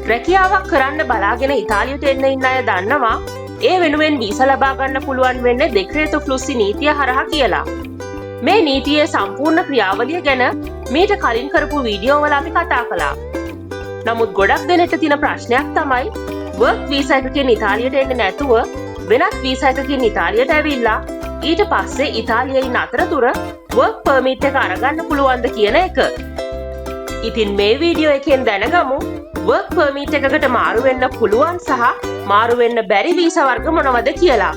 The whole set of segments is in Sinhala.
රැකියාවක් කරන්න බලාගෙන ඉතාලියට එන්න ඉන්න අය දන්නවා ඒ වෙනුවෙන් වීසා ලබා ගන්න පුළුවන් වෙන්නේ දෙක්‍රේතු ෆ්ලුස්සි නීතිය හරහා කියලා. මේ නීතියේ සම්පූර්ණ ක්‍රියාවලිය ගැන මීට කලින් කරපු වීඩියෝ වල අපි කතා කළා. නමුත් ගොඩක් දෙනෙක්ට තියෙන ප්‍රශ්නයක් තමයි වර්ක් වීසා එකකින් ඉතාලියට එන්නේ නැතුව වෙනත් වීසා එකකින් ඉතාලියට ඇවිල්ලා ඊට පස්සේ ඉතාලියේ ඉන්න අතරතුර වර්ක් පර්මිට් එක අරගන්න පුළුවන්ද කියන එක. ඉතින් මේ වීඩියෝ එකෙන් දැනගමු වර්ක් පර්මිට් එකකට මාරු වෙන්න පුළුවන් සහ මාරු වෙන්න බැරි වීසා වර්ග මොනවද කියලා.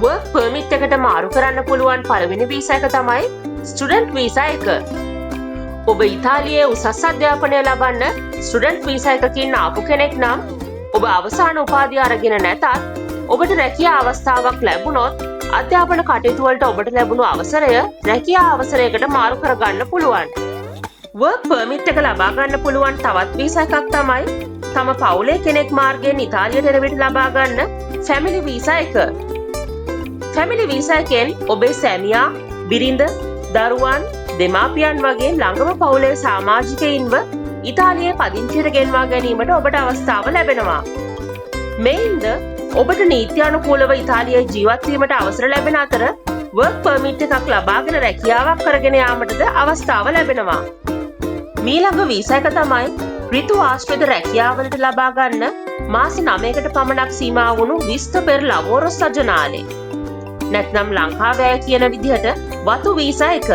වර්ක් පර්මිට් එකට මාරු කරන්න පුළුවන් පළවෙනි වීසා එක තමයි ස්ටුඩන්ට් වීසා එක. ඔබ ඉතාලියේ උසස් අධ්‍යාපනය ලබන්න ස්ටුඩන්ට් වීසා එකකින් ආපු කෙනෙක් නම් ඔබ අවසාන උපාධිය අරගෙන නැතත් ඔබට රැකියා අවස්ථාවක් ලැබුණොත් අධ්‍යාපන කටයුතු වලට ඔබට ලැබුණු අවසරය රැකියා අවසරයකට මාරු කරගන්න පුළුවන්. වර්ක් පර්මිට් එක ලබා ගන්න පුළුවන් තවත් වීසා එකක් තමයි තම පවුලේ කෙනෙක් මාර්ගයෙන් ඉතාලියට එන විට ලබා ගන්න ෆැමිලි වීසා එක. ෆැමිලි වීසා එකෙන් ඔබේ සැමියා, බිරිඳ, දරුවන්, දෙමාපියන් වගේ ළඟම පවුලේ සමාජිකයින්ව ඉතාලියේ පදිංචියට ගෙන්වා ගැනීමට ඔබට අවස්ථාව ලැබෙනවා. මේින්ද ඔබට නීත්‍යානුකූලව ඉතාලියේ ජීවත් වීමට අවසර ලැබෙන අතර වර්ක් පර්මිට් එකක් ලබාගෙන රැකියාවක් කරගෙන යාමටද අවස්ථාව ලැබෙනවා. ඊළඟ වීසා එක තමයි ඍතු ආශ්‍රිත රැකියාවලට ලබා ගන්න මාස 9කට පමණක් සීමා වුණු විස්ත පෙර ලවෝරෝ සජනාලේ. නැත්නම් ලංකාවැය කියන විදිහට වතු වීසා එක.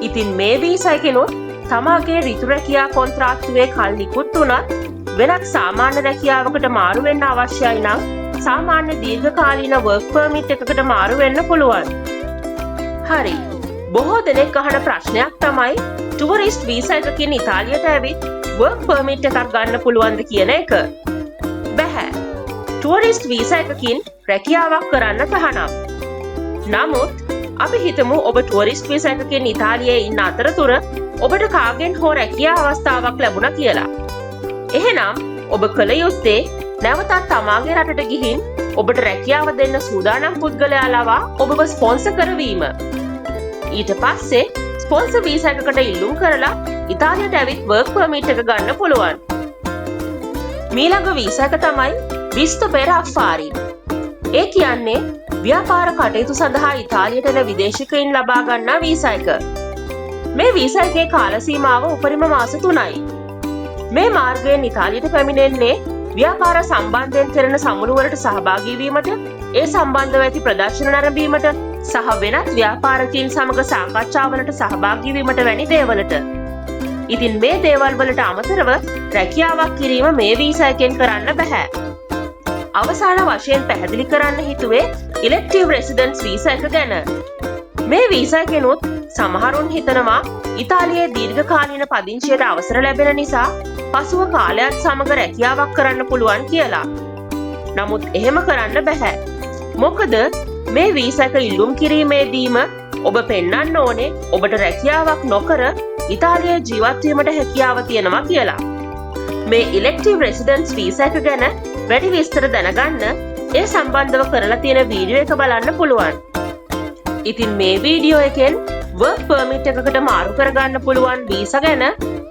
ඉතින් මේ වීසා එකනොත් තමාගේ ඍතු රැකියා කොන්ත්‍රාත්තුවේ කල් නිකුත් වුණත් වෙනත් සාමාන්‍ය රැකියාවකට මාරු වෙන්න අවශ්‍යයි නම් සාමාන්‍ය දීර්ඝකාලීන වර්ක් පර්මිට් එකකට මාරු වෙන්න පුළුවන්. හරි. බොහෝ දෙනෙක් අහන ප්‍රශ්නයක් තමයි ටුවරිස්ට් වීසා එකකින් ඉතාලියට ඇවිත් වර්ක් පර්මිට් එකක් ගන්න පුළුවන්ද කියන එක. බැහැ. ටුවරිස්ට් වීසා එකකින් රැකියාවක් කරන්න තහනම්. නමුත් අපි හිතමු ඔබ ටුවරිස්ට් වීසා එකකින් ඉතාලියේ ඉන්න අතරතුර ඔබට කාගෙන් හෝ රැකියා අවස්ථාවක් ලැබුණා කියලා. එහෙනම් ඔබ කළ යුත්තේ නැවතත් තමාගේ රටට ගිහින් ඔබට රැකියාව දෙන්න සූදානම් පුද්ගලයා ලවා ඔබව ස්පොන්සර් කරවීම. ඊට පස්සේ ස්පොන්සර් වීසා එකකට ඉල්ලුම් කරලා ඉතාලියට ඇවිත් වර්ක් පර්මිට් එක ගන්න පුළුවන්. ඊළඟ වීසා එක තමයි විස්ත පෙර අෆාරින්. ඒ කියන්නේ ව්‍යාපාර කටයුතු සඳහා ඉතාලියට එන විදේශිකයින් ලබා ගන්නා වීසා එක. මේ වීසා එකේ කාල සීමාව උපරිම මාස 3යි. මේ මාර්ගයෙන් ඉතාලියට පැමිණෙන්නේ ව්‍යාපාර සම්බන්ධයෙන් කරන සමුළුවලට සහභාගී වීමට, ඒ සම්බන්ධව ඇති ප්‍රදර්ශන නැරඹීමට සහ වෙනත් ව්‍යාපාරිකයින් සමග සාකච්ඡාවලට සහභාගී වීමට වැනි දේවලට. ඉතින් මේ දේවල් වලට අමතරව රැකියාවක් කිරීම මේ වීසා එකෙන් කරන්න බෑ. අවසාන වශයෙන් පැහැදිලි කරන්න හිතුවේ ඉලෙක්ටිව් රෙසිඩන්ස් වීසා එක ගැන. මේ වීසා එකනොත් සමහරුන් හිතනවා ඉතාලියේ දීර්ඝකාලීන පදිංචියට අවසර ලැබෙන නිසා පසුව කාලයක් සමග රැකියාවක් කරන්න පුළුවන් කියලා. නමුත් එහෙම කරන්න බෑ. මොකද මේ වීසා එක ඉල්ලුම් කිරීමේදීම ඔබ පෙන්වන්න ඕනේ ඔබට රැකියාවක් නොකර ඉතාලියේ ජීවත් වීමට හැකියාව තියෙනවා කියලා. මේ ඉලෙක්ටිව් රෙසිඩන්ස් වීසා එක ගැන වැඩි විස්තර දැනගන්න ඒ සම්බන්ධව කරලා තියෙන වීඩියෝ එක බලන්න පුළුවන්. ඉතින් මේ වීඩියෝ එකෙන් වර්ක් පර්මිට් එකකට මාරු කරගන්න පුළුවන් වීසා ගැන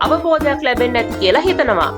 අවබෝධයක් ලැබෙන්න ඇති කියලා හිතනවා.